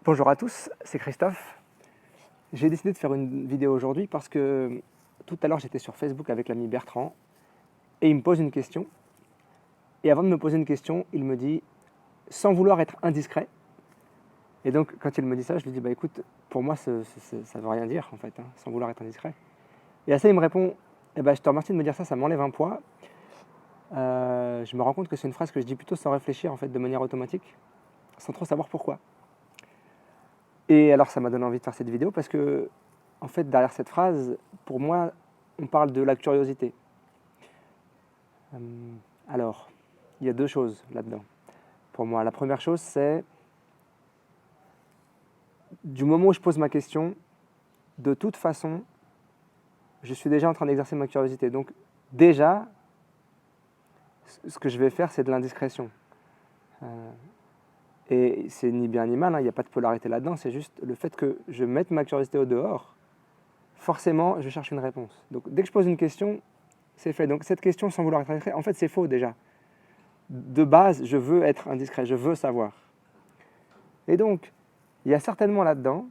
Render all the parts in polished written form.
Bonjour à tous, c'est Christophe. J'ai décidé de faire une vidéo aujourd'hui parce que tout à l'heure j'étais sur Facebook avec l'ami Bertrand et il me pose une question. Et avant de me poser une question, il me dit, sans vouloir être indiscret, et donc quand il me dit ça, je lui dis, bah écoute, pour moi ça veut rien dire en fait, hein, sans vouloir être indiscret. Et à ça il me répond, eh ben, je te remercie de me dire ça, ça m'enlève un poids. Je me rends compte que c'est une phrase que je dis plutôt sans réfléchir en fait, de manière automatique, sans trop savoir pourquoi. Et alors ça m'a donné envie de faire cette vidéo parce que, en fait, derrière cette phrase, pour moi, on parle de la curiosité. Alors, il y a deux choses là-dedans. Pour moi, la première chose, c'est du moment où je pose ma question, de toute façon, je suis déjà en train d'exercer ma curiosité. Donc, déjà, ce que je vais faire, c'est de l'indiscrétion. Et c'est ni bien ni mal, hein, il n'y a pas de polarité là-dedans, c'est juste le fait que je mette ma curiosité au dehors, forcément, je cherche une réponse. Donc, dès que je pose une question, c'est fait. Donc, cette question, sans vouloir être indiscret, en fait, c'est faux déjà. De base, je veux être indiscret, je veux savoir. Et donc, il y a certainement là-dedans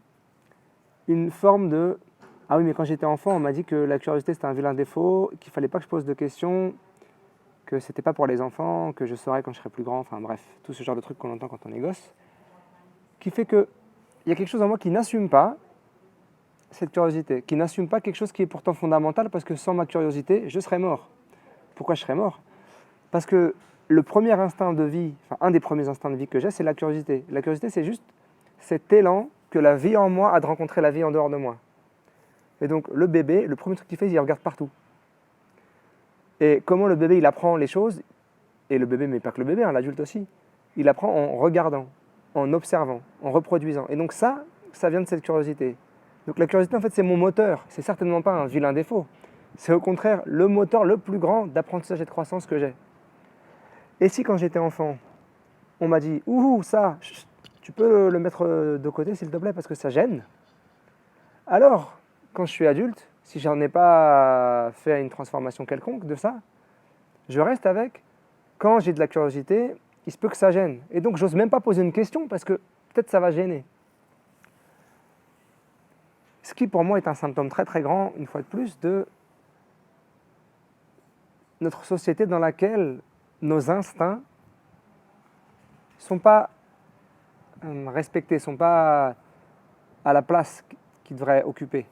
une forme de « Ah oui, mais quand j'étais enfant, on m'a dit que la curiosité c'était un vilain défaut, qu'il fallait pas que je pose de questions, que c'était pas pour les enfants, que je saurais quand je serais plus grand, enfin bref, tout ce genre de trucs qu'on entend quand on est gosse, qui fait qu'il y a quelque chose en moi qui n'assume pas cette curiosité, qui n'assume pas quelque chose qui est pourtant fondamental parce que sans ma curiosité, je serais mort. Pourquoi je serais mort? Parce que le premier instinct de vie, enfin un des premiers instincts de vie que j'ai, c'est la curiosité. La curiosité, c'est juste cet élan que la vie en moi a de rencontrer la vie en dehors de moi. Et donc le bébé, le premier truc qu'il fait, il regarde partout. Et comment le bébé, il apprend les choses, et le bébé, mais pas que le bébé, hein, l'adulte aussi, il apprend en regardant, en observant, en reproduisant. Et donc ça vient de cette curiosité. Donc la curiosité, en fait, c'est mon moteur. C'est certainement pas un vilain défaut. C'est au contraire le moteur le plus grand d'apprentissage et de croissance que j'ai. Et si quand j'étais enfant, on m'a dit « Ouh, ça, tu peux le mettre de côté s'il te plaît parce que ça gêne », alors, quand je suis adulte, si j'en ai pas fait une transformation quelconque de ça, je reste avec, quand j'ai de la curiosité, il se peut que ça gêne. Et donc, j'ose même pas poser une question parce que peut-être ça va gêner. Ce qui, pour moi, est un symptôme très très grand, une fois de plus, de notre société dans laquelle nos instincts sont pas respectés, sont pas à la place qu'ils devraient occuper.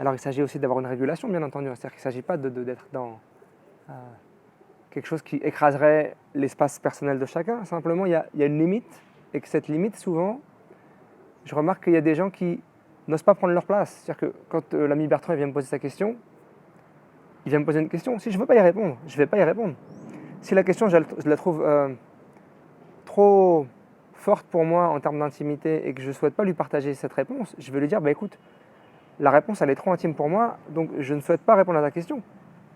Alors il s'agit aussi d'avoir une régulation, bien entendu. C'est-à-dire qu'il ne s'agit pas d'être dans quelque chose qui écraserait l'espace personnel de chacun. Simplement, il y a une limite, et que cette limite, souvent, je remarque qu'il y a des gens qui n'osent pas prendre leur place. C'est-à-dire que quand l'ami Bertrand vient me poser sa question, il vient me poser une question. Si je ne veux pas y répondre, je ne vais pas y répondre. Si la question, je la trouve trop forte pour moi en termes d'intimité et que je ne souhaite pas lui partager cette réponse, je vais lui dire, bah écoute, la réponse elle est trop intime pour moi, donc je ne souhaite pas répondre à ta question.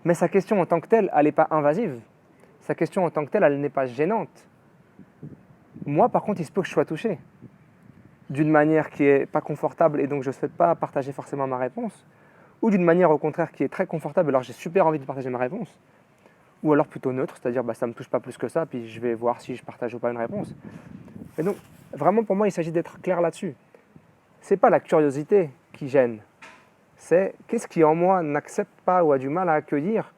Mais sa question en tant que telle, elle n'est pas invasive. Sa question en tant que telle, elle n'est pas gênante. Moi, par contre, il se peut que je sois touché d'une manière qui n'est pas confortable et donc je ne souhaite pas partager forcément ma réponse, ou d'une manière au contraire qui est très confortable, alors j'ai super envie de partager ma réponse, ou alors plutôt neutre, c'est-à-dire bah, ça ne me touche pas plus que ça, puis je vais voir si je partage ou pas une réponse. Et donc, vraiment pour moi, il s'agit d'être clair là-dessus. Ce n'est pas la curiosité qui gêne, c'est qu'est-ce qui en moi n'accepte pas ou a du mal à accueillir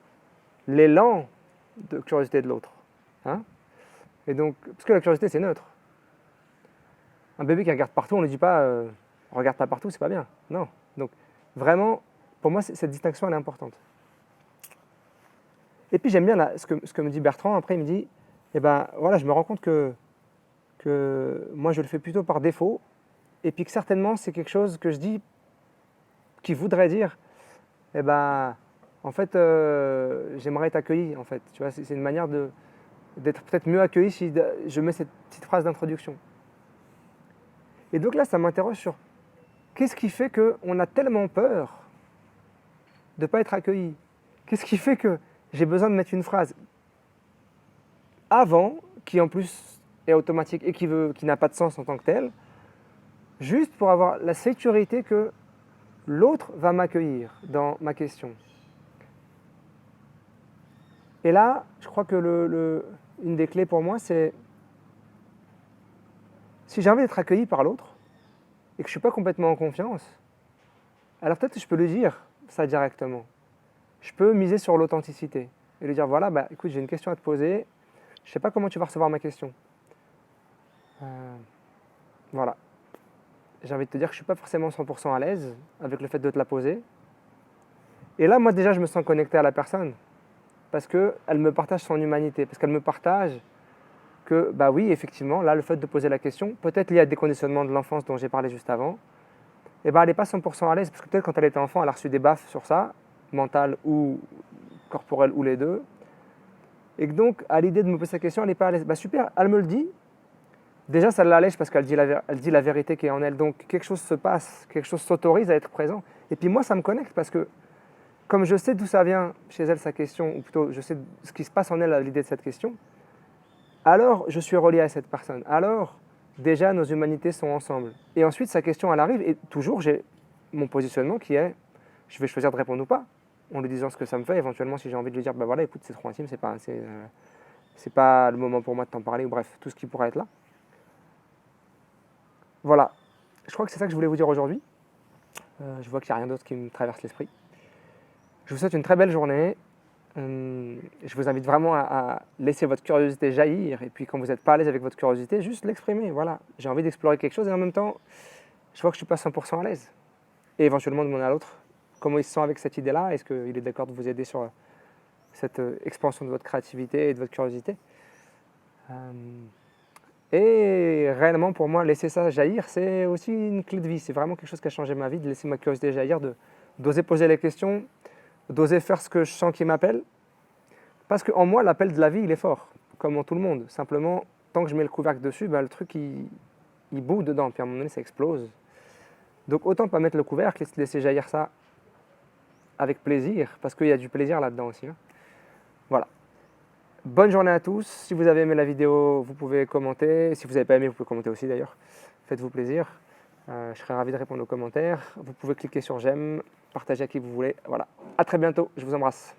l'élan de curiosité de l'autre. Hein? Et donc, parce que la curiosité c'est neutre. Un bébé qui regarde partout, on ne lui dit pas regarde pas partout, c'est pas bien. Non. Donc vraiment, pour moi, cette distinction elle est importante. Et puis j'aime bien ce que me dit Bertrand. Après, il me dit eh ben voilà, je me rends compte que moi je le fais plutôt par défaut, et puis que certainement c'est quelque chose que je dis qui voudrait dire eh ben en fait j'aimerais être accueilli en fait. Tu vois, c'est une manière d'être peut-être mieux accueilli si je mets cette petite phrase d'introduction. Et donc là, ça m'interroge sur qu'est-ce qui fait qu'on a tellement peur de ne pas être accueilli? Qu'est-ce qui fait que j'ai besoin de mettre une phrase avant, qui en plus est automatique et qui n'a pas de sens en tant que telle, juste pour avoir la sécurité que l'autre va m'accueillir dans ma question. Et là, je crois que une des clés pour moi, c'est Si j'ai envie d'être accueilli par l'autre et que je ne suis pas complètement en confiance, alors peut-être que je peux lui dire ça directement. Je peux miser sur l'authenticité et lui dire voilà, bah, écoute, j'ai une question à te poser, je ne sais pas comment tu vas recevoir ma question. Voilà. J'ai envie de te dire que je ne suis pas forcément 100% à l'aise avec le fait de te la poser. Et là, moi déjà, je me sens connecté à la personne parce qu'elle me partage son humanité, parce qu'elle me partage que, bah oui, effectivement, là, le fait de poser la question, peut-être lié à des conditionnements de l'enfance dont j'ai parlé juste avant, et bah, elle n'est pas 100% à l'aise, parce que peut-être quand elle était enfant, elle a reçu des baffes sur ça, mentales ou corporelles ou les deux, et que donc, à l'idée de me poser cette question, elle n'est pas à l'aise. Bah super, elle me le dit, déjà ça l'allège parce qu'elle dit la vérité qui est en elle, donc quelque chose se passe, quelque chose s'autorise à être présent, et puis moi, ça me connecte, parce que comme je sais d'où ça vient chez elle, sa question, ou plutôt je sais ce qui se passe en elle à l'idée de cette question, alors je suis relié à cette personne. Alors, déjà, nos humanités sont ensemble. Et ensuite, sa question, elle arrive, et toujours, j'ai mon positionnement qui est, je vais choisir de répondre ou pas, en lui disant ce que ça me fait. Éventuellement, si j'ai envie de lui dire, bah voilà, écoute, c'est trop intime, c'est pas le moment pour moi de t'en parler, ou bref, tout ce qui pourrait être là. Voilà, je crois que c'est ça que je voulais vous dire aujourd'hui. Je vois qu'il n'y a rien d'autre qui me traverse l'esprit. Je vous souhaite une très belle journée. Je vous invite vraiment à laisser votre curiosité jaillir, et puis quand vous n'êtes pas à l'aise avec votre curiosité, juste l'exprimer. Voilà, j'ai envie d'explorer quelque chose et en même temps, je vois que je ne suis pas 100% à l'aise. Et éventuellement demander à l'autre comment il se sent avec cette idée-là, est-ce qu'il est d'accord de vous aider sur cette expansion de votre créativité et de votre curiosité. Et réellement pour moi, laisser ça jaillir, c'est aussi une clé de vie. C'est vraiment quelque chose qui a changé ma vie, de laisser ma curiosité jaillir, d'oser poser les questions, d'oser faire ce que je sens qui m'appelle. Parce qu'en moi, l'appel de la vie, il est fort, comme en tout le monde. Simplement, tant que je mets le couvercle dessus, bah, le truc, il bout dedans, puis à un moment donné, ça explose. Donc autant pas mettre le couvercle et se laisser jaillir ça avec plaisir, parce qu'il y a du plaisir là-dedans aussi. Hein. Voilà. Bonne journée à tous. Si vous avez aimé la vidéo, vous pouvez commenter. Si vous n'avez pas aimé, vous pouvez commenter aussi d'ailleurs. Faites-vous plaisir. Je serai ravi de répondre aux commentaires. Vous pouvez cliquer sur j'aime, partager à qui vous voulez. Voilà. À très bientôt. Je vous embrasse.